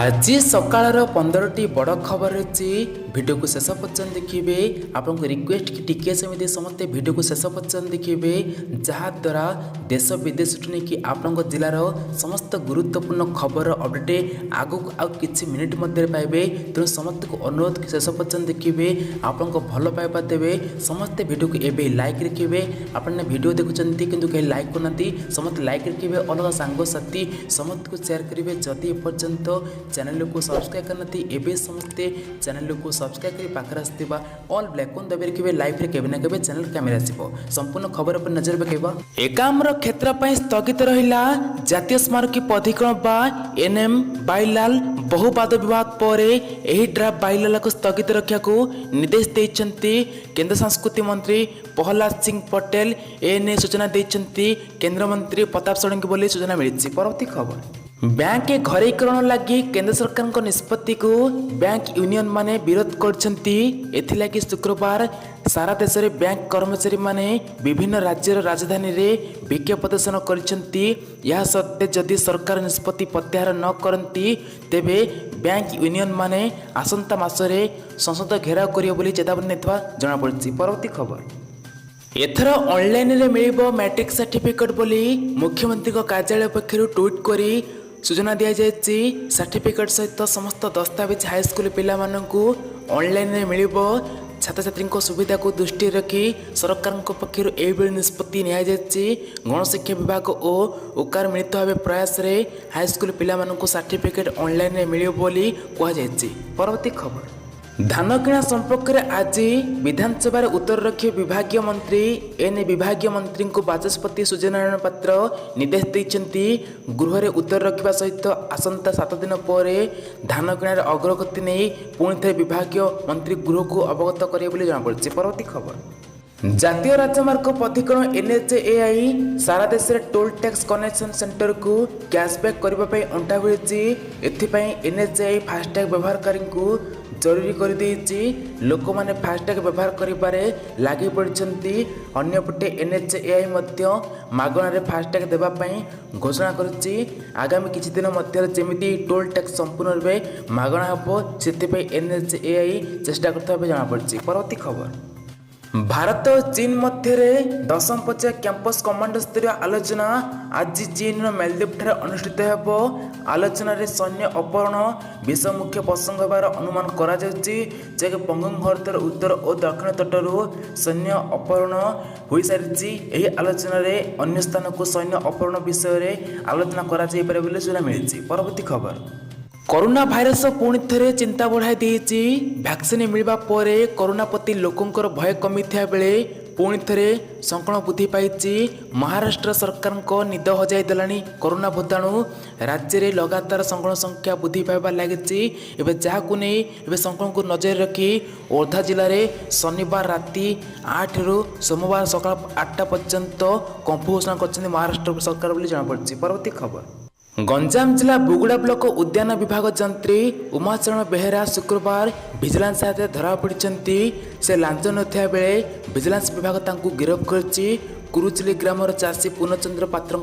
आज सकाळर 15टी बड़ खबर रही वीडियो को शेष पर्यंत देखिए। आपको रिक्वेस्ट कि टिके सेमती समस्ते वीडियो को शेष पर्यंत देखिए जहाद्वारा देश विदेश नहीं आपण जिलार समस्त गुरुत्वपूर्ण खबर अपडेट आगु किसी मिनिट मध्य पाइबे। तेणु समस्त को अनुरोध कि शेष पर्यंत देखिए आपण भल पाइबा देवे। समस्ते वीडियो को एवं लाइक रखिए। आपने वीडियो देखुं किंतु कहीं लाइक करना समस्त लाइक रखिए। अलग सांगसाथी समस्त को शेयर करेंगे। जदि एपर्यंत चैनल को सब्सक्राइब करना एवं समस्ते चैनल को सब्सक्राइब कर पाखे आसवा ऑल ब्लैकन दबी रखिए। लाइव रे केबे ना केबे चैनल कैमेरा आसो। संपूर्ण खबर पर नजर पकेबा। एकाम्र क्षेत्र पर स्थगित रहिला जातीय स्मारकी प्राधिकरण बा एनएम बाइलाल बहु वाद विवाद पर एही ड्राफ्ट बाइलाल को स्थगित रखा को निर्देश देइछन्ति केंद्र संस्कृति मंत्री प्रहलाद सिंह पटेल। एने सूचना देइछन्ति केंद्र मंत्री प्रताप षडंगी बोली सूचना मिली। परवर्ती खबर बैंक घरेकरण लगी केंद्र सरकार निष्पत्ति को बैंक यूनियन माने विरोध करछन्ति। शुक्रवार सारा देश में बैंक कर्मचारी माने विभिन्न राज्यर राजधानी रे विक्षोभ प्रदर्शन करछन्ति। यह सत्ते जदि सरकार निष्पत्ति प्रत्याहार न करती तेबे बैंक यूनियन माने आसंता मासरे संसद घेराव करियो बोली चेतावनी नेतवा जଣା पड़छि। परवर्ती खबर एथर ऑनलाइन रे मिलिबो मैट्रिक सर्टिफिकेट बोली मुख्यमंत्री कार्यालय पक्षरु ट्वीट करी सूचना दी जाएगी। सर्टिफिकेट सहित समस्त दस्तावेज हाईस्कल पिला मानकु ऑनलाइन रे मिलिबो। छात्र छात्री सुविधा को दृष्टि रखी सरकार पक्षर यह निष्पत्ति नि गणशिक्षा विभाग और उकार मिलित भाव प्रयास रे हाईस्कल पिला मानकु सर्टिफिकेट ऑनलाइन रे मिलिबो बोली कहुଯାଇଛି। परवर्ती खबर धान किणा संपर्क में आज विधानसभा उत्तर रखी विभागीय मंत्री एने विभागीय मंत्री को बाचस्पति सूर्यनारायण पात्र निर्देश देइछन्ति। गृह में उत्तर रखा सहित आसंता 7 दिन पर धान किणार अग्रगति नहीं पुणी थे विभागीय मंत्री गृह को अवगत करेंगे जଣା पड़छि। परवर्ती खबर जातीय राजमार्ग प्राधिकरण एनएचएआई सारा देश में टोल टैक्स कनेक्शन सेंटर को कैशबैक करने अंटा भिड़ी। एथिपाई एनएचएआई फास्टैग व्यवहारकारी को जरूरी कर देइछि। लोक माने फास्टैग व्यवहार करिबारे लागि पड़छन्ति। अन्यपटे एनएचएआई मध्य मागणारे फास्टैग देबा पई घोषणा करछि। आगामी किछि दिन मध्य जेमिति टोल टैक्स संपूर्ण रूपे मागणा हबो सेतिपई एनएचएआई चेष्टा करथबा जଣା पड़छि। परवर्ती खबर भारत और चीन मध्य 10म पर्याय कैंपस कमांडर स्तरीय आलोचना आज चीन मालदीव ठारे अनुष्ठित हो। आलोचन सैन्य अपहरण विषय मुख्य प्रसंग होबार अनुमान करा जाउछि। जे बंगोंग ह्रदर उत्तर और दक्षिण तटरू सैन्य अपहरण हो सारी। यही आलोचन अन्य स्थान को सैन्य अपहरण विषय में आलोचना करा जाय पारे बोली सूचना मिली। परवर्ती खबर कोरोना भाइरस पुणी थे चिंता बढ़ाई देइछि। वैक्सीन मिलवा पर कोरोना प्रति लोकंकर भय कमी था बेले पुणी थे संक्रमण वृद्धि पाई। महाराष्ट्र सरकार को निद हजाई देलानी कोरोना भूताणु। राज्य में लगातार संक्रमण संख्या वृद्धि पाइबार लगी। एवं जहां नहीं संक्रमण को नजर रखी वर्धा जिले में शनिवार राति 8 रु सोमवार सकाल 8टा पर्यंत कंफ घोषणा कर महाराष्ट्र सरकार बोली जଣା पड़छि। परवर्ती खबर गंजाम जिला बुगुड़ा ब्लॉक उद्यान विभाग जंत्री उमाचरण बेहेरा शुक्रवार विजिलेंस हाथ धरा पड़ती। से लांच नथिया बेले विजिलेंस विभाग तांकु गिरफ्त करछि। कुरुचिली ग्रामर चाषी पूर्णचंद्र पात्र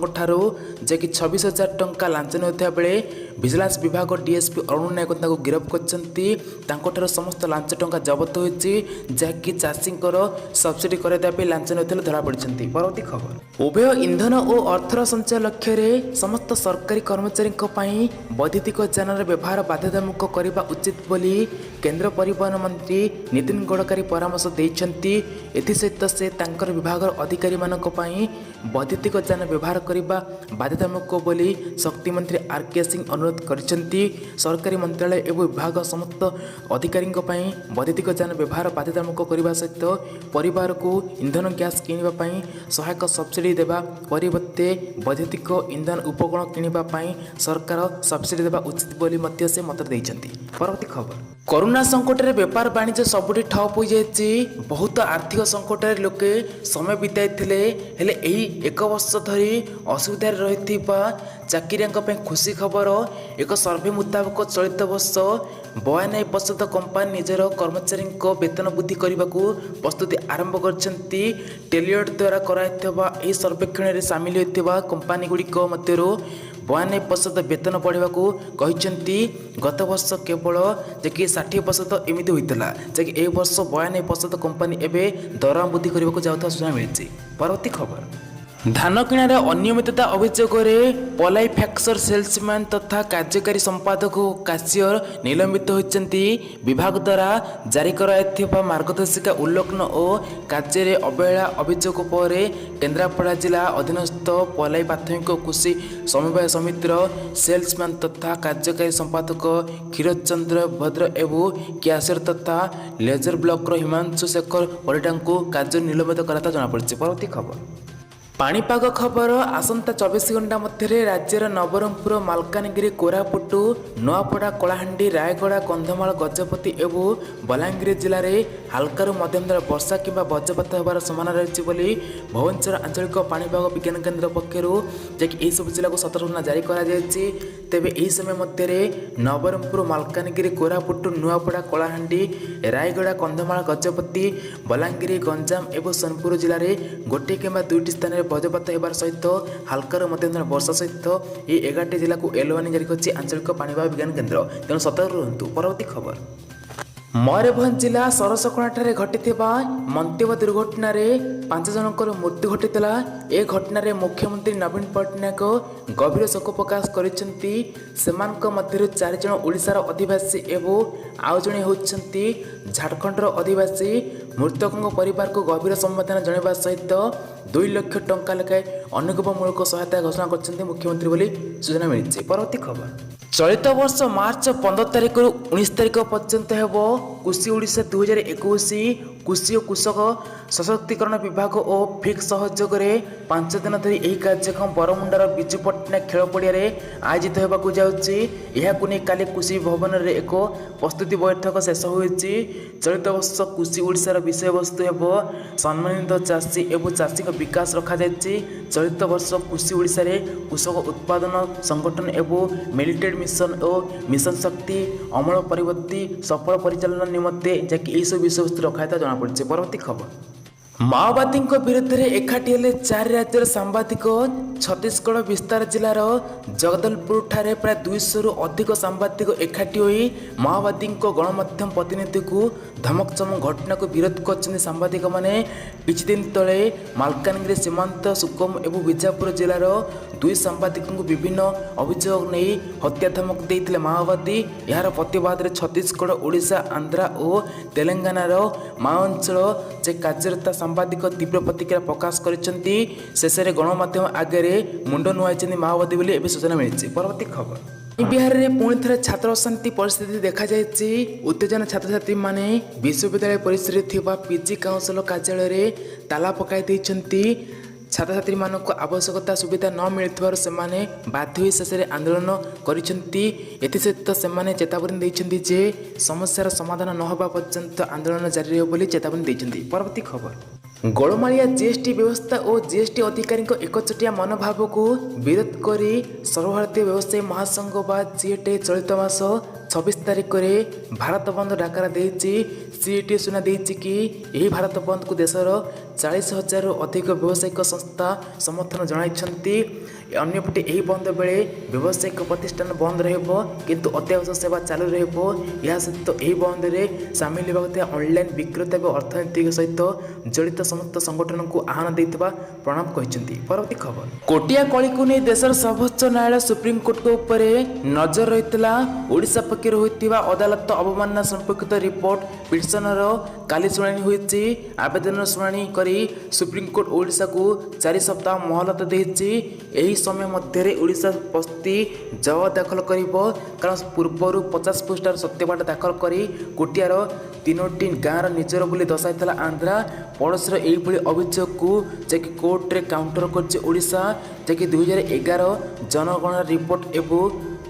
जे कि 26,000 टंका लांच नथिया बेले विजिलेंस विभाग डीएसपी अरुण नायक तांकु गिरफ्त करछन्ति। समस्त लांच टंका जबत होइछि जहाँकि चाषींकर सब्सिडी कराइदेबा लांच नथिले धरा पड़छन्ति। परवर्ती खबर उभय इंधन और अर्थर संचय लक्ष्य समस्त सरकारी कर्मचारी वैद्युतिक यानर व्यवहार बाध्यतामुक्त करने उचित बोली केंद्र परिवहन मंत्री नितिन गडकरी परामर्श देइछन्ति। एथिसहित से तांकर विभाग अधिकारी वैद्युतिक यान व्यवहार करने बाध्यतामुक्त बोली शक्ति मंत्री आरके सिंह अनुरोध करछन्ति। सरकारी मंत्रालय एवं विभाग समस्त अधिकारी वैद्युतिक यान व्यवहार बाध्यतामुक्त करने सहित परिवार को इंधन गैस किणवा सहायक सब्सिडी देवा परिवर्ते वैद्युतिक इंधन उपकरण किणवाई सरकार सब्सिडी देवा उचित बोली मध्य से मत देइछन्ति। परवर्ती खबर कोरोना संकट रे व्यापार वाणिज्य सबुठी ठप हो जाइछि। बहुत आर्थिक संकट रे लोके समय बिताई हेले एही 1 वर्ष धरी असुविधा रही ଚାକିରିଆଙ୍କ ପାଇଁ ଖୁସି ଖବର। ଏକ ସର୍ଭେ ମୁତାବକ ଚଳିତ ବର୍ଷ 92% କମ୍ପାନୀ ନିଜର କର୍ମଚାରୀଙ୍କ ବେତନ ବୃଦ୍ଧି କରିବାକୁ ପ୍ରସ୍ତୁତି ଆରମ୍ଭ କରିଛନ୍ତି। ଟେଲିଅଟ୍ ଦ୍ୱାରା କରାଯାଇଥିବା ଏହି ସର୍ବେକ୍ଷଣରେ ସାମିଲ ହୋଇଥିବା କମ୍ପାନୀଗୁଡ଼ିକ ମଧ୍ୟରୁ 92% ବେତନ ବଢ଼ାଇବାକୁ କହିଛନ୍ତି। ଗତ ବର୍ଷ କେବଳ ଯେକି 60% ଏମିତି ହୋଇଥିଲା, ଯେକି ଏହି ବର୍ଷ 92% କମ୍ପାନୀ ଏବେ ଦରମା ବୃଦ୍ଧି କରିବାକୁ ଯାଉଥିବା ସୂଚନା ମିଳିଛି। ପରବର୍ତ୍ତୀ ଖବର, ଧାନ କିଣାରେ ଅନିୟମିତତା ଅଭିଯୋଗରେ ପଲାଇ ଫ୍ୟାକ୍ଚର ସେଲ୍ସମ୍ୟାନ୍ ତଥା କାର୍ଯ୍ୟକାରୀ ସମ୍ପାଦକ ଓ କାସିୟର ନିଲମ୍ବିତ ହୋଇଛନ୍ତି। ବିଭାଗ ଦ୍ୱାରା ଜାରି କରାଯାଇଥିବା ମାର୍ଗଦର୍ଶିକା ଉଲ୍ଲଂଘନ ଓ କାର୍ଯ୍ୟରେ ଅବହେଳା ଅଭିଯୋଗ ପରେ କେନ୍ଦ୍ରାପଡ଼ା ଜିଲ୍ଲା ଅଧୀନସ୍ଥ ପଲାଇ ପ୍ରାଥମିକ କୃଷି ସମବାୟ ସମିତିର ସେଲ୍ସମ୍ୟାନ୍ ତଥା କାର୍ଯ୍ୟକାରୀ ସମ୍ପାଦକ କ୍ଷୀରୋଦ ଚନ୍ଦ୍ର ଭଦ୍ର ଏବଂ କ୍ୟାସିୟର ତଥା ଲେଜର ବ୍ଲକର ହିମାଂଶୁ ଶେଖର ପରିଡ଼ାଙ୍କୁ କାର୍ଯ୍ୟ ନିଲମ୍ବିତ କରାଯାଇଥିବା ଜଣାପଡ଼ିଛି। ପରବର୍ତ୍ତୀ ଖବର, ପାଣିପାଗ ଖବର। ଆସନ୍ତା 24 ଘଣ୍ଟା ମଧ୍ୟରେ ରାଜ୍ୟର ନବରଙ୍ଗପୁର, ମାଲକାନଗିରି, କୋରାପୁଟ, ନୂଆପଡ଼ା, କଳାହାଣ୍ଡି, ରାୟଗଡ଼ା, କନ୍ଧମାଳ, ଗଜପତି ଏବଂ ବଲାଙ୍ଗୀର ଜିଲ୍ଲାରେ ହାଲକାରୁ ମଧ୍ୟମ ଧରଣର ବର୍ଷା କିମ୍ବା ବଜ୍ରପାତ ହେବାର ସମ୍ଭାବନା ରହିଛି ବୋଲି ଭୁବନେଶ୍ୱର ଆଞ୍ଚଳିକ ପାଣିପାଗ ବିଜ୍ଞାନ କେନ୍ଦ୍ର ପକ୍ଷରୁ ଯାହାକି ଏହିସବୁ ଜିଲ୍ଲାକୁ ସତର୍କତା ଜାରି କରାଯାଇଛି। ତେବେ ଏହି ସମୟ ମଧ୍ୟରେ ନବରଙ୍ଗପୁର, ମାଲକାନଗିରି, କୋରାପୁଟ, ନୂଆପଡ଼ା, କଳାହାଣ୍ଡି, ରାୟଗଡ଼ା, କନ୍ଧମାଳ, ଗଜପତି, ବଲାଙ୍ଗୀର, ଗଞ୍ଜାମ ଏବଂ ସୋନପୁର ଜିଲ୍ଲାରେ ଗୋଟିଏ କିମ୍ବା ଦୁଇଟି ସ୍ଥାନରେ ବଜ୍ରପାତ ହେବାର ସହିତ ହାଲକାରୁ ମଧ୍ୟମ ଧରଣର ବର୍ଷା ସହିତ ଏହି 11ଟି ଜିଲ୍ଲାକୁ ୟେଲୋ ୱାର୍ଣ୍ଣିଂ ଜାରି କରିଛି ଆଞ୍ଚଳିକ ପାଣିପାଗ ବିଜ୍ଞାନ କେନ୍ଦ୍ର, ତେଣୁ ସତର୍କ ରୁହନ୍ତୁ। ପରବର୍ତ୍ତୀ ଖବର, ମୟୂରଭଞ୍ଜ ଜିଲ୍ଲା ସରସକଣାଠାରେ ଘଟିଥିବା ମନ୍ତବ୍ୟ ଦୁର୍ଘଟଣାରେ 5 ଜଣଙ୍କର ମୃତ୍ୟୁ ଘଟିଥିଲା। ଏ ଘଟଣାରେ ମୁଖ୍ୟମନ୍ତ୍ରୀ ନବୀନ ପଟ୍ଟନାୟକ ଗଭୀର ଶୋକ ପ୍ରକାଶ କରିଛନ୍ତି। ସେମାନଙ୍କ ମଧ୍ୟରୁ 4 ଜଣ ଓଡ଼ିଶାର ଅଧିବାସୀ ଏବଂ ଆଉ ଜଣେ ହେଉଛନ୍ତି ଝାଡ଼ଖଣ୍ଡର ଅଧିବାସୀ। ମୃତକଙ୍କ ପରିବାରକୁ ଗଭୀର ସମବେଦନା ଜଣାଇବା ସହିତ 2 ଲକ୍ଷ ଟଙ୍କା ଲେଖାଏଁ ଅନୁକୂପମୂଳକ ସହାୟତା ଘୋଷଣା କରିଛନ୍ତି ମୁଖ୍ୟମନ୍ତ୍ରୀ ବୋଲି ସୂଚନା ମିଳିଛି। ପରବର୍ତ୍ତୀ ଖବର, ଚଳିତ ବର୍ଷ ମାର୍ଚ୍ଚ 15 ତାରିଖରୁ 19 ତାରିଖ ପର୍ଯ୍ୟନ୍ତ ହେବ କୃଷି ଓଡ଼ିଶା 2021। କୃଷି ଓ କୃଷକ ସଶକ୍ତିକରଣ ବିଭାଗ ଓ ଫିକ୍ ସହଯୋଗରେ 5 ଦିନ ଧରି ଏହି କାର୍ଯ୍ୟକ୍ରମ ବରମୁଣ୍ଡାର ବିଜୁ ପଟ୍ଟନାୟକ ଖେଳ ପଡ଼ିଆରେ ଆୟୋଜିତ ହେବାକୁ ଯାଉଛି। ଏହାକୁ ନେଇ କାଲି କୃଷି ଭବନରେ ଏକ ପ୍ରସ୍ତୁତି ବୈଠକ ଶେଷ ହୋଇଛି। ଚଳିତ ବର୍ଷ କୃଷି ଓଡ଼ିଶାର ବିଷୟବସ୍ତୁ ହେବ ସମ୍ମାନିତ ଚାଷୀ ଏବଂ ଚାଷୀଙ୍କ ବିକାଶ ରଖାଯାଇଛି। ଚଳିତ ବର୍ଷ କୃଷି ଓଡ଼ିଶାରେ କୃଷକ ଉତ୍ପାଦନ ସଂଗଠନ ଏବଂ ମିଲିଟେଡ୍ ମିଶନ ଓ ମିଶନ ଶକ୍ତି ଅମଳ ପରିବର୍ତ୍ତୀ ସଫଳ ପରିଚାଳନା ନିମନ୍ତେ ଯାହାକି ଏହିସବୁ ବିଷୟବସ୍ତୁ ରଖାଯାଇଥିବା ଜଣାପଡ଼ିଛି। ପରବର୍ତ୍ତୀ ଖବର, ମାଓବାଦୀଙ୍କ ବିରୁଦ୍ଧରେ ଏକାଠି ହେଲେ 4 ରାଜ୍ୟର ସାମ୍ବାଦିକ। ଛତିଶଗଡ଼ ବିସ୍ତାର ଜିଲ୍ଲାର ଜଗଦଲପୁରଠାରେ ପ୍ରାୟ 200ରୁ ଅଧିକ ସାମ୍ବାଦିକ ଏକାଠି ହୋଇ ମାଓବାଦୀଙ୍କ ଗଣମାଧ୍ୟମ ପ୍ରତିନିଧିଙ୍କୁ ଧମକଚମକ ଘଟଣାକୁ ବିରୋଧ କରିଛନ୍ତି। ସାମ୍ବାଦିକମାନେ କିଛି ଦିନ ତଳେ ମାଲକାନଗିରି ସୀମାନ୍ତ ସୁକମ ଏବଂ ବିଜାପୁର ଜିଲ୍ଲାର 2 ସାମ୍ବାଦିକଙ୍କୁ ବିଭିନ୍ନ ଅଭିଯୋଗ ନେଇ ହତ୍ୟା ଧମକ ଦେଇଥିଲେ ମାଓବାଦୀ। ଏହାର ପ୍ରତିବାଦରେ ଛତିଶଗଡ଼, ଓଡ଼ିଶା, ଆନ୍ଧ୍ର ଓ ତେଲେଙ୍ଗାନାର ମାଓ ଅଞ୍ଚଳ ଯେ କାର୍ଯ୍ୟରତ ସାମ୍ବାଦିକ ତୀବ୍ର ପ୍ରତିକ୍ରିୟା ପ୍ରକାଶ କରିଛନ୍ତି। ଶେଷରେ ଗଣମାଧ୍ୟମ ଆଗରେ ମୁଣ୍ଡ ନୁଆଇଛନ୍ତି ମାଓବାଦୀ ବୋଲି ଏବେ ସୂଚନା ମିଳିଛି। ପରବର୍ତ୍ତୀ ଖବର, ବିହାରରେ ପୁଣି ଥରେ ଛାତ୍ର ଅଶାନ୍ତି ପରିସ୍ଥିତି ଦେଖାଯାଇଛି। ଉତ୍ତେଜନା ଛାତ୍ରଛାତ୍ରୀମାନେ ବିଶ୍ୱବିଦ୍ୟାଳୟ ପରିସରରେ ଥିବା ପିଜି କାଉନସିଲ କାର୍ଯ୍ୟାଳୟରେ ତାଲା ପକାଇ ଦେଇଛନ୍ତି। ଛାତ୍ରଛାତ୍ରୀମାନଙ୍କୁ ଆବଶ୍ୟକତା ସୁବିଧା ନ ମିଳୁଥିବାରୁ ସେମାନେ ବାଧ୍ୟ ହୋଇ ଶେଷରେ ଆନ୍ଦୋଳନ କରିଛନ୍ତି। ଏଥିସହିତ ସେମାନେ ଚେତାବନୀ ଦେଇଛନ୍ତି ଯେ ସମସ୍ୟାର ସମାଧାନ ନ ହେବା ପର୍ଯ୍ୟନ୍ତ ଆନ୍ଦୋଳନ ଜାରି ରହିବ ବୋଲି ଚେତାବନୀ ଦେଇଛନ୍ତି। ପରବର୍ତ୍ତୀ ଖବର, ଗୋଳମାଳିଆ ଜିଏସ୍ଟି ବ୍ୟବସ୍ଥା ଓ ଜିଏସ୍ଟି ଅଧିକାରୀଙ୍କ ଏକଚୋଟିଆ ମନୋଭାବକୁ ବିରୋଧ କରି ସର୍ବଭାରତୀୟ ବ୍ୟବସାୟୀ ମହାସଂଘ ବା ସିଏଟି ଚଳିତ ମାସ 26 ତାରିଖରେ ଭାରତ ବନ୍ଦ ଡାକରା ଦେଇଛି। ସିଏଟି ସୂଚନା ଦେଇଛି କି ଏହି ଭାରତ ବନ୍ଦକୁ ଦେଶର 40,000ରୁ ଅଧିକ ବ୍ୟବସାୟିକ ସଂସ୍ଥା ସମର୍ଥନ ଜଣାଇଛନ୍ତି। ଅନ୍ୟପଟେ ଏହି ବନ୍ଦ ବେଳେ ବ୍ୟବସାୟିକ ପ୍ରତିଷ୍ଠାନ ବନ୍ଦ ରହିବ କିନ୍ତୁ ଅତ୍ୟାବଶ୍ୟକ ସେବା ଚାଲୁ ରହିବ। ଏହା ସହିତ ଏହି ବନ୍ଦରେ ସାମିଲ ହେବାକୁ ଥିବା ଅନଲାଇନ୍ ବିକ୍ରେତା ଏବଂ ଅର୍ଥନୈତିକ ସହିତ ଜଡ଼ିତ ସମସ୍ତ ସଂଗଠନକୁ ଆହ୍ୱାନ ଦେଇଥିବା ପ୍ରଣବ କହିଛନ୍ତି। ପରବର୍ତ୍ତୀ ଖବର, କୋଟିଆ କଳିକୁ ନେଇ ଦେଶର ସର୍ବୋଚ୍ଚ ନ୍ୟାୟାଳୟ ସୁପ୍ରିମକୋର୍ଟଙ୍କ ଉପରେ ନଜର ରହିଥିଲା। ଓଡ଼ିଶା ପକ୍ଷରୁ ହୋଇଥିବା ଅଦାଲତ ଅବମାନନା ସମ୍ପର୍କିତ ରିପୋର୍ଟ ପିଟିସନର କାଲି ଶୁଣାଣି ହୋଇଛି। ଆବେଦନର ଶୁଣାଣି କରି ସୁପ୍ରିମକୋର୍ଟ ଓଡ଼ିଶାକୁ 4 ସପ୍ତାହ ମହଲତ ଦେଇଛି। ଏହି ସମୟ ମଧ୍ୟରେ ଓଡ଼ିଶା ପ୍ରତି ଜବାବ ଦାଖଲ କରିବ, କାରଣ ପୂର୍ବରୁ 50 ପୃଷ୍ଠାର ସତ୍ୟପାଠ ଦାଖଲ କରି କୋଟିଆର 3ଟି ଗାଁର ନିଜର ବୋଲି ଦର୍ଶାଇଥିଲା ଆନ୍ଧ୍ରା। ପଡ଼ୋଶୀର ଏହିଭଳି ଅଭିଯୋଗକୁ ଯାହାକି କୋର୍ଟରେ କାଉଣ୍ଟର କରିଛି ଓଡ଼ିଶା, ଯାହାକି 2011 ଜନଗଣନା ରିପୋର୍ଟ ଏବଂ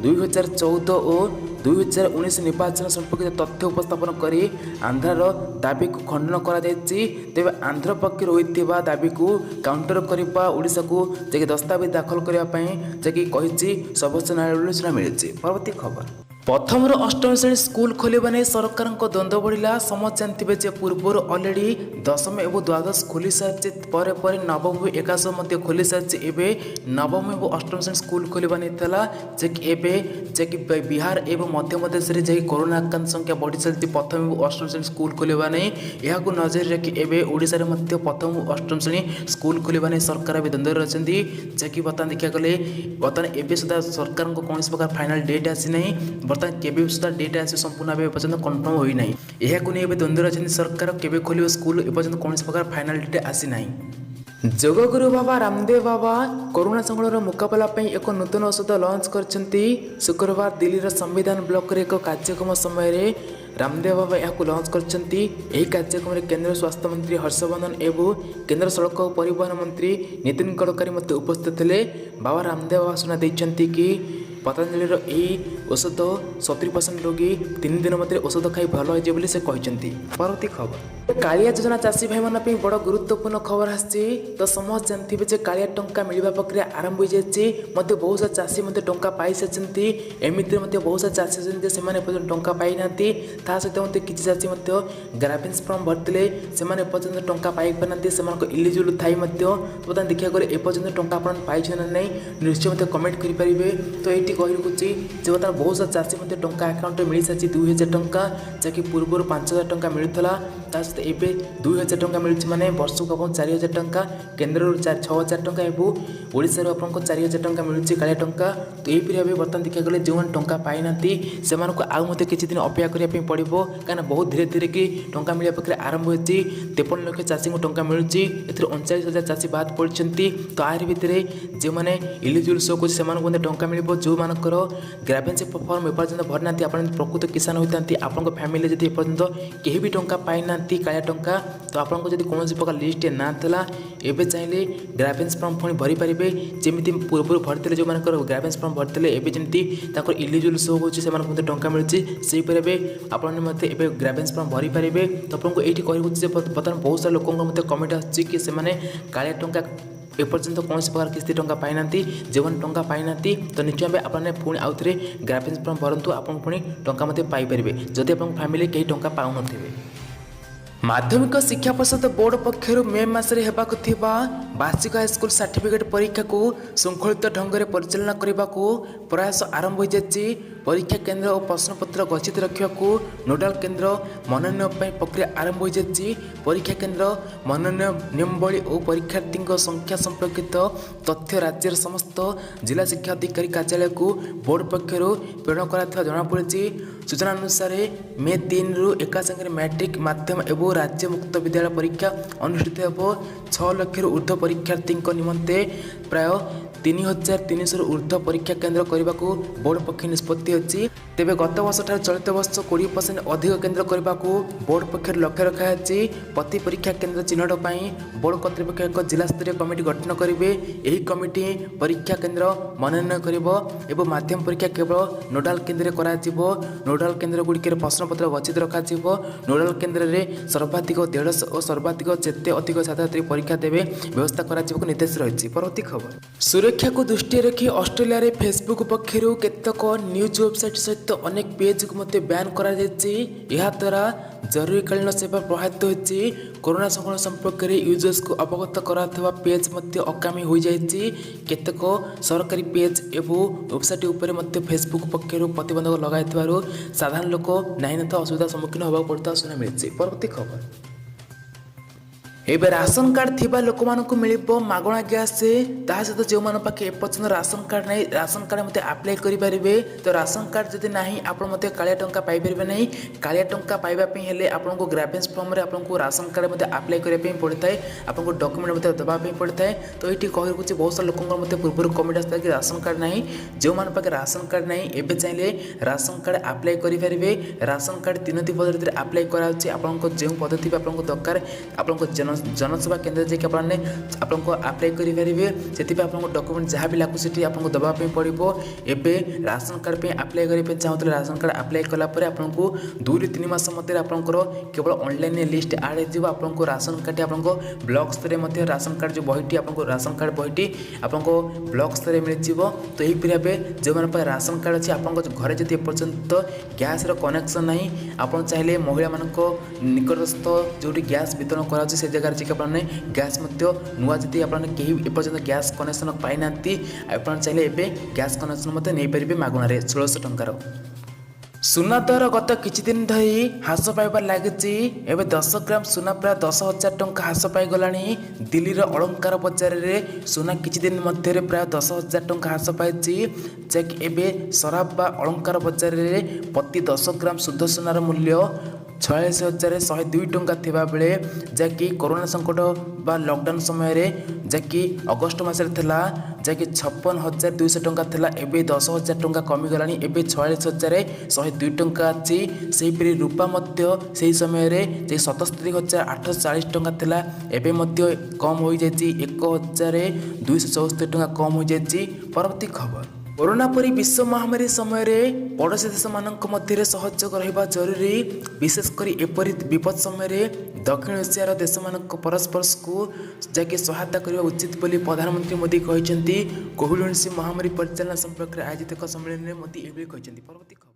2014 ଓ 2019 ନିର୍ବାଚନ ସମ୍ପର୍କିତ ତଥ୍ୟ ଉପସ୍ଥାପନ କରି ଆନ୍ଧ୍ରାର ଦାବିକୁ ଖଣ୍ଡନ କରାଯାଇଛି। ତେବେ ଆନ୍ଧ୍ର ପକ୍ଷରୁ ହୋଇଥିବା ଦାବିକୁ କାଉଣ୍ଟର କରିବା ଓଡ଼ିଶାକୁ ଯାଇକି ଦସ୍ତାବିଜ ଦାଖଲ କରିବା ପାଇଁ ଯାଇକି କହିଛି ସର୍ବୋଚ୍ଚ ନ୍ୟାୟାଳୟରୁ ସୂଚନା ମିଳିଛି। ପରବର୍ତ୍ତୀ ଖବର, ପ୍ରଥମରୁ ଅଷ୍ଟମ ଶ୍ରେଣୀ ସ୍କୁଲ ଖୋଲିବା ନେଇ ସରକାରଙ୍କ ଦ୍ୱନ୍ଦ୍ୱ ବଢ଼ିଲା। ସମସ୍ତେ ଜାଣିଥିବେ ଯେ ପୂର୍ବରୁ ଅଲରେଡ଼ି ଦଶମ ଏବଂ ଦ୍ୱାଦଶ ଖୋଲି ସାରିଛି, ପରେ ପରେ ନବମ ଓ ଏକାଦଶ ମଧ୍ୟ ଖୋଲି ସାରିଛି। ଏବେ ନବମ ଏବଂ ଅଷ୍ଟମ ଶ୍ରେଣୀ ସ୍କୁଲ ଖୋଲିବା ନେଇ ଥିଲା ଯେ ଏବେ ଯାଇକି ବିହାର ଏବଂ ମଧ୍ୟପ୍ରଦେଶରେ ଯାଇକି କରୋନା ଆକ୍ରାନ୍ତ ସଂଖ୍ୟା ବଢ଼ି ଚାଲିଛି ପ୍ରଥମ ଏବଂ ଅଷ୍ଟମ ଶ୍ରେଣୀ ସ୍କୁଲ ଖୋଲିବା ନେଇ। ଏହାକୁ ନଜରରେ ରଖି ଏବେ ଓଡ଼ିଶାରେ ମଧ୍ୟ ପ୍ରଥମ ଓ ଅଷ୍ଟମ ଶ୍ରେଣୀ ସ୍କୁଲ ଖୋଲିବା ନେଇ ସରକାର ଏବେ ଦ୍ୱନ୍ଦ୍ୱରେ ଅଛନ୍ତି। ଯାହାକି ବର୍ତ୍ତମାନ ଦେଖିବାକୁ ଗଲେ ବର୍ତ୍ତମାନ ଏବେ ସୁଦ୍ଧା ସରକାରଙ୍କ କୌଣସି ପ୍ରକାର ଫାଇନାଲ ଡେଟ୍ ଆସିନାହିଁ। ବର୍ତ୍ତମାନ କେବେ ସୁଦ୍ଧା ଡେଟ୍ ଆସିବ ସମ୍ପୂର୍ଣ୍ଣ ଭାବେ ଏପର୍ଯ୍ୟନ୍ତ କନଫର୍ମ ହୋଇନାହିଁ। ଏହାକୁ ନେଇ ଏବେ ଦ୍ୱନ୍ଦ୍ୱରେ ଅଛନ୍ତି ସରକାର କେବେ ଖୋଲିବ ସ୍କୁଲ, ଏପର୍ଯ୍ୟନ୍ତ କୌଣସି ପ୍ରକାର ଫାଇନାଲ ଡେଟ୍ ଆସିନାହିଁ। ଯୋଗଗୁରୁ ବାବା ରାମଦେବ ବାବା କରୋନା ସଂକଟର ମୁକାବିଲା ପାଇଁ ଏକ ନୂତନ ଔଷଧ ଲଞ୍ଚ କରିଛନ୍ତି। ଶୁକ୍ରବାର ଦିଲ୍ଲୀର ସମ୍ବିଧାନ ବ୍ଲକରେ ଏକ କାର୍ଯ୍ୟକ୍ରମ ସମୟରେ ରାମଦେବ ବାବା ଏହାକୁ ଲଞ୍ଚ କରିଛନ୍ତି। ଏହି କାର୍ଯ୍ୟକ୍ରମରେ କେନ୍ଦ୍ର ସ୍ୱାସ୍ଥ୍ୟ ମନ୍ତ୍ରୀ ହର୍ଷବର୍ଦ୍ଧନ ଏବଂ କେନ୍ଦ୍ର ସଡ଼କ ଓ ପରିବହନ ମନ୍ତ୍ରୀ ନୀତିନ ଗଡ଼କରୀ ମଧ୍ୟ ଉପସ୍ଥିତ ଥିଲେ। ବାବା ରାମଦେବ ବାବା ସୂଚନା ଦେଇଛନ୍ତି କି ପତଞ୍ଜଳିର ଏହି ଔଷଧ 70% ରୋଗୀ 3 ଦିନ ମଧ୍ୟରେ ଔଷଧ ଖାଇ ଭଲ ହୋଇଯିବ ବୋଲି ସେ କହିଛନ୍ତି। ପରବର୍ତ୍ତୀ ଖବର, କାଳିଆ ଯୋଜନା ଚାଷୀ ଭାଇମାନଙ୍କ ପାଇଁ ବଡ଼ ଗୁରୁତ୍ୱପୂର୍ଣ୍ଣ ଖବର ଆସିଛି। ତ ସମସ୍ତେ ଜାଣିଥିବେ ଯେ କାଳିଆ ଟଙ୍କା ମିଳିବା ପ୍ରକ୍ରିୟା ଆରମ୍ଭ ହୋଇଯାଇଛି, ମଧ୍ୟ ବହୁତ ସାରା ଚାଷୀ ମଧ୍ୟ ଟଙ୍କା ପାଇସାରିଛନ୍ତି। ଏମିତିରେ ମଧ୍ୟ ବହୁତ ସାରା ଚାଷୀ ଅଛନ୍ତି ସେମାନେ ଏପର୍ଯ୍ୟନ୍ତ ଟଙ୍କା ପାଇନାହାନ୍ତି। ତା ସହିତ ମଧ୍ୟ କିଛି ଚାଷୀ ମଧ୍ୟ ଗ୍ରାଭେନ୍ସ ଫର୍ମ ଭରିଥିଲେ, ସେମାନେ ଏପର୍ଯ୍ୟନ୍ତ ଟଙ୍କା ପାଇପାରିନାହାନ୍ତି। ସେମାନଙ୍କ ଇଲିଜିବୁଲ୍ ଥାଇ ମଧ୍ୟ ବର୍ତ୍ତମାନ ଦେଖିବାକୁ ଗଲେ ଏପର୍ଯ୍ୟନ୍ତ ଟଙ୍କା ଆପଣ ପାଇଛନ୍ତି ନା ନାହିଁ ନିଶ୍ଚୟ ମଧ୍ୟ କମେଣ୍ଟ କରିପାରିବେ। ତ ଏଇଠି କହି ରଖୁଛି ଯେ ବର୍ତ୍ତମାନ ବହୁତ ସାରା ଚାଷୀ ମଧ୍ୟ ଟଙ୍କା ଆକାଉଣ୍ଟରେ ମିଳିସାରିଛି 2000 ଟଙ୍କା, ଯାହାକି ପୂର୍ବରୁ 5000 ଟଙ୍କା ମିଳୁଥିଲା। ତା ସହିତ ଏବେ 2000 ଟଙ୍କା ମିଳୁଛି, ମାନେ ବର୍ଷକୁ ଆପଣଙ୍କୁ 4000 ଟଙ୍କା, କେନ୍ଦ୍ରରୁ 6000 ଟଙ୍କା ଏବଂ ଓଡ଼ିଶାରୁ ଆପଣଙ୍କୁ 4000 ଟଙ୍କା ମିଳୁଛି କାଳିଆ ଟଙ୍କା। ତ ଏହିପରି ଭାବେ ବର୍ତ୍ତମାନ ଦେଖିବାକୁ ଗଲେ ଯେଉଁମାନେ ଟଙ୍କା ପାଇନାହାନ୍ତି ସେମାନଙ୍କୁ ଆଉ ମଧ୍ୟ କିଛି ଦିନ ଅପେକ୍ଷା କରିବା ପାଇଁ ପଡ଼ିବ, କାହିଁକିନା ବହୁତ ଧୀରେ ଧୀରେ କି ଟଙ୍କା ମିଳିବା ପ୍ରକ୍ରିୟା ଆରମ୍ଭ ହୋଇଛି। 53 ଲକ୍ଷ ଚାଷୀଙ୍କୁ ଟଙ୍କା ମିଳୁଛି, ଏଥିରୁ 39,000 ଚାଷୀ ବାଦ ପଡ଼ିଛନ୍ତି। ତ ଆରି ଭିତରେ ଯେଉଁମାନେ ଇଲିଜିବୁଲ୍ ଶୋ କରୁଛି ସେମାନଙ୍କୁ ମଧ୍ୟ ଟଙ୍କା ମିଳିବ। ଯେଉଁମାନଙ୍କର ଗ୍ରାଭେନ୍ସ ଫର୍ମ ଏପର୍ଯ୍ୟନ୍ତ ଭରିନାହାନ୍ତି, ଆପଣ ଯଦି ପ୍ରକୃତ କିଷାନ ହୋଇଥାନ୍ତି, ଆପଣଙ୍କ ଫ୍ୟାମିଲିରେ ଯଦି ଏପର୍ଯ୍ୟନ୍ତ କେହି ବି ଟଙ୍କା ପାଇନାହାନ୍ତି କାଳିଆ ଟଙ୍କା, ତ ଆପଣଙ୍କ ଯଦି କୌଣସି ପ୍ରକାର ଲିଷ୍ଟରେ ନାଁ ଥିଲା ଏବେ ଚାହିଁଲେ ଗ୍ରାଭେନ୍ସ ଫର୍ମ ପୁଣି ଭରିପାରିବେ। ଯେମିତି ପୂର୍ବରୁ ଭରିଥିଲେ ଯେଉଁମାନଙ୍କର ଗ୍ରାଭେନ୍ସ ଫର୍ମ ଭରିଥିଲେ ଏବେ ଯେମିତି ତାଙ୍କର ଇଲିଜିବୁଲ୍ ଶୋ ହେଉଛି ସେମାନଙ୍କୁ ମଧ୍ୟ ଟଙ୍କା ମିଳୁଛି, ସେହିପରି ଭାବେ ଆପଣମାନେ ମଧ୍ୟ ଏବେ ଗ୍ରାଭେନ୍ସ ଫର୍ମ ଭରିପାରିବେ। ତ ଆପଣଙ୍କୁ ଏଇଠି କହିବାକୁ ଯେ ବର୍ତ୍ତମାନ ବହୁତ ସାରା ଲୋକଙ୍କ ମଧ୍ୟ କମେଣ୍ଟ ଆସୁଛି କି ସେମାନେ କାଳିଆ ଟଙ୍କା ଏପର୍ଯ୍ୟନ୍ତ କୌଣସି ପ୍ରକାର କିସ୍ତି ଟଙ୍କା ପାଇନାହାନ୍ତି। ଯେଉଁମାନେ ଟଙ୍କା ପାଇନାହାନ୍ତି ତ ନିଶ୍ଚୟ ଭାବେ ଆପଣ ପୁଣି ଆଉଥରେ ଗ୍ରାଭେନ୍ସ ଫର୍ମ ଭରନ୍ତୁ, ଆପଣ ପୁଣି ଟଙ୍କା ମଧ୍ୟ ପାଇପାରିବେ ଯଦି ଆପଣଙ୍କ ଫ୍ୟାମିଲି କେହି ଟଙ୍କା ପାଉନଥିବେ। ମାଧ୍ୟମିକ ଶିକ୍ଷା ପରିଷଦ ବୋର୍ଡ ପକ୍ଷରୁ ମେ ମାସରେ ହେବାକୁ ଥିବା ବାର୍ଷିକ ହାଇସ୍କୁଲ ସାର୍ଟିଫିକେଟ୍ ପରୀକ୍ଷାକୁ ଶୃଙ୍ଖଳିତ ଢଙ୍ଗରେ ପରିଚାଳନା କରିବାକୁ ପ୍ରୟାସ ଆରମ୍ଭ ହୋଇଯାଇଛି। ପରୀକ୍ଷା କେନ୍ଦ୍ର ଓ ପ୍ରଶ୍ନପତ୍ର ଗଚ୍ଛିତ ରଖିବାକୁ ନୋଡାଲ କେନ୍ଦ୍ର ମନୋନୟନ ପାଇଁ ପ୍ରକ୍ରିୟା ଆରମ୍ଭ ହୋଇଯାଇଛି। ପରୀକ୍ଷା କେନ୍ଦ୍ର ମନୋନୟନ ନିୟମାବଳୀ ଓ ପରୀକ୍ଷାର୍ଥୀଙ୍କ ସଂଖ୍ୟା ସମ୍ପର୍କିତ ତଥ୍ୟ ରାଜ୍ୟର ସମସ୍ତ ଜିଲ୍ଲା ଶିକ୍ଷା ଅଧିକାରୀ କାର୍ଯ୍ୟାଳୟକୁ ବୋର୍ଡ ପକ୍ଷରୁ ପ୍ରେରଣ କରାଥିବା ଜଣାପଡ଼ିଛି। ସୂଚନା ଅନୁସାରେ ମେ 3ରୁ ଏକା ସାଙ୍ଗରେ ମ୍ୟାଟ୍ରିକ୍, ମାଧ୍ୟମ ଏବଂ ରାଜ୍ୟ ମୁକ୍ତ ବିଦ୍ୟାଳୟ ପରୀକ୍ଷା ଅନୁଷ୍ଠିତ ହେବ। 6 ଲକ୍ଷରୁ ଉର୍ଦ୍ଧ୍ୱ ପରୀକ୍ଷାର୍ଥୀଙ୍କ ନିମନ୍ତେ ପ୍ରାୟ 3300ରୁ ଉର୍ଦ୍ଧ୍ୱ ପରୀକ୍ଷା କେନ୍ଦ୍ର କରିବାକୁ ବୋର୍ଡ ପକ୍ଷରୁ ନିଷ୍ପତ୍ତି ଅଛି। ତେବେ ଗତ ବର୍ଷଠାରୁ ଚଳିତ ବର୍ଷ 20% ଅଧିକ କେନ୍ଦ୍ର କରିବାକୁ ବୋର୍ଡ ପକ୍ଷରୁ ଲକ୍ଷ୍ୟ ରଖାଯାଇଛି। ପ୍ରତି ପରୀକ୍ଷା କେନ୍ଦ୍ର ଚିହ୍ନଟ ପାଇଁ ବୋର୍ଡ କର୍ତ୍ତୃପକ୍ଷ ଏକ ଜିଲ୍ଲାସ୍ତରୀୟ କମିଟି ଗଠନ କରିବେ। ଏହି କମିଟି ପରୀକ୍ଷା କେନ୍ଦ୍ର ମନୋନୟନ କରିବ ଏବଂ ମାଧ୍ୟମ ପରୀକ୍ଷା କେବଳ ନୋଡାଲ କେନ୍ଦ୍ରରେ କରାଯିବ। ନୋଡାଲ କେନ୍ଦ୍ରଗୁଡ଼ିକରେ ପ୍ରଶ୍ନପତ୍ର ଗଚ୍ଛିତ ରଖାଯିବ। ନୋଡାଲ କେନ୍ଦ୍ରରେ ସର୍ବାଧିକ 150 ଓ ସର୍ବାଧିକ ଯେତେ ଅଧିକ ଛାତ୍ରଛାତ୍ରୀ ପରୀକ୍ଷା ଦେବେ ବ୍ୟବସ୍ଥା କରାଯିବାକୁ ନିର୍ଦ୍ଦେଶ ରହିଛି। ପରବର୍ତ୍ତୀ ଖବର, ସୁରକ୍ଷାକୁ ଦୃଷ୍ଟିରେ ରଖି ଅଷ୍ଟ୍ରେଲିଆରେ ଫେସବୁକ୍ ପକ୍ଷରୁ କେତେକ ନ୍ୟୁଜ୍ ୱେବସାଇଟ୍ ସହିତ ଅନେକ ପେଜ୍କୁ ମଧ୍ୟ ବ୍ୟାନ୍ କରାଯାଇଛି। ଏହାଦ୍ୱାରା ଜରୁରୀକାଳୀନ ସେବା ପ୍ରଭାବିତ ହୋଇଛି। କରୋନା ସଂକ୍ରମଣ ସମ୍ପର୍କରେ ୟୁଜର୍ସକୁ ଅବଗତ କରାଉଥିବା ପେଜ୍ ମଧ୍ୟ ଅକାମୀ ହୋଇଯାଇଛି। କେତେକ ସରକାରୀ ପେଜ୍ ଏବଂ ୱେବସାଇଟ୍ ଉପରେ ମଧ୍ୟ ଫେସବୁକ୍ ପକ୍ଷରୁ ପ୍ରତିବନ୍ଧକ ଲଗାଇଥିବାରୁ ସାଧାରଣ ଲୋକ ନାହିଁ ନଥିବା ଅସୁବିଧାର ସମ୍ମୁଖୀନ ହେବାକୁ ପଡ଼ୁଥିବା ସୂଚନା ମିଳିଛି। ପରବର୍ତ୍ତୀ ଖବର, ଏବେ ରାସନ କାର୍ଡ଼ ଥିବା ଲୋକମାନଙ୍କୁ ମିଳିବ ମାଗଣା ଗ୍ୟାସ୍। ତା ସହିତ ଯେଉଁମାନଙ୍କ ପାଖେ ଏପର୍ଯ୍ୟନ୍ତ ରାସନ କାର୍ଡ଼ ନାହିଁ ରାସନ କାର୍ଡ଼ ମଧ୍ୟ ଆପ୍ଲାଏ କରିପାରିବେ। ତ ରାସନ କାର୍ଡ଼ ଯଦି ନାହିଁ ଆପଣ ମଧ୍ୟ କାଳିଆ ଟଙ୍କା ପାଇପାରିବେ ନାହିଁ। କାଳିଆ ଟଙ୍କା ପାଇବା ପାଇଁ ହେଲେ ଆପଣଙ୍କୁ ଗ୍ରାଭେନ୍ସ ଫର୍ମରେ ଆପଣଙ୍କୁ ରାସନ କାର୍ଡ଼ ମଧ୍ୟ ଆପ୍ଲାଏ କରିବା ପାଇଁ ପଡ଼ିଥାଏ, ଆପଣଙ୍କୁ ଡକ୍ୟୁମେଣ୍ଟ ମଧ୍ୟ ଦେବା ପାଇଁ ପଡ଼ିଥାଏ। ତ ଏଇଠି କହିବାକୁ ବହୁତ ସାରା ଲୋକଙ୍କର ମଧ୍ୟ ପୂର୍ବରୁ କମେଣ୍ଟ ଆସିଥାଏ କି ରାସନ କାର୍ଡ଼ ନାହିଁ। ଯେଉଁମାନଙ୍କ ପାଖେ ରାସନ କାର୍ଡ଼ ନାହିଁ ଏବେ ଚାହିଁଲେ ରାସନ କାର୍ଡ଼ ଆପ୍ଲାଏ କରିପାରିବେ। ରାସନ କାର୍ଡ଼ 3ଟି ପଦ୍ଧତିରେ ଆପ୍ଲାଏ କରାଯାଉଛି। ଆପଣଙ୍କ ଯେଉଁ ପଦ୍ଧତି ଆପଣଙ୍କୁ ଦରକାର ଆପଣଙ୍କ जनसेवा केन्द्र जाकि आपको आप्लाय करेंगे से आपको डॉक्यूमेंट जहाँ भी लागू से आपको देवाई पड़ो। एवं राशन कार्ड पे आप्लाय करने चाहते राशन कार्ड आप्लाय कलापर आपको 2 ରୁ 3 मास मध्य आपंकर केवल ऑनलाइन लिस्ट आड हो आपको राशन कार्ड आपको ब्लॉक स्तर में राशन कार्ड जो बहीटी आपको राशन कार्ड बहीटी आपको ब्लॉक स्तर मिल जाव। तो यहीपरि भाव जो मैंने राशन कार्ड अच्छी आप घरे जब एपर्यंत गैस कनेक्शन ना आप चाहिए महिला मान निकटस्थ जो गैस वितरण कर जगह आपने गैस नुआ जी कहीं एपर्यंत गैस कनेक्शन पाई ना आप चाहिए एवं गैस कनेक्शन नहीं पारे मागणार 1600 टंकार। सुना दर गत किछि दिन धरी ह्रास पाइबार लगी। एवं 10 ग्राम सुना प्राय 10,000 टंका ह्रास पाई। दिल्लीर अलंकार बजार में सुना किछि दिन मध्य प्राय 10,000 टंका ह्रास पाई जैक एवं सराब बा अलंकार बजार में प्रति 10 ग्राम शुद्ध सुनार मूल्य 46,102 टंका थिबा बेले जैकि कोरोना संकट बा लॉकडाउन समय जैकि अगस्ट मसरे थिला जैकि 56,200 टंका थिला एबे 10,000 टंका कमी गलानी एबे 46,102 टंका अछि। सेहीपरि रूपा मध्य सेही समय रे जे 77,840 टंका थिला एबे मध्य कम हो जायछि 1,274 टंका कम हो जायछि। परवर्ती खबर कोरोना परी विश्व महामारी समय रे पड़ोसी देश मानक मध्य सहयोग रहिबा जरूरी। विशेषकर एपरी विपद समय रे दक्षिण एशियार देश मानक परस्पर को जाके सहायता करने उचित बोली प्रधानमंत्री मोदी कहते। कोविड-19 महामारी परिचालन संपर्क में आयोजित एक सम्मेलन में मोदी एभली कहते।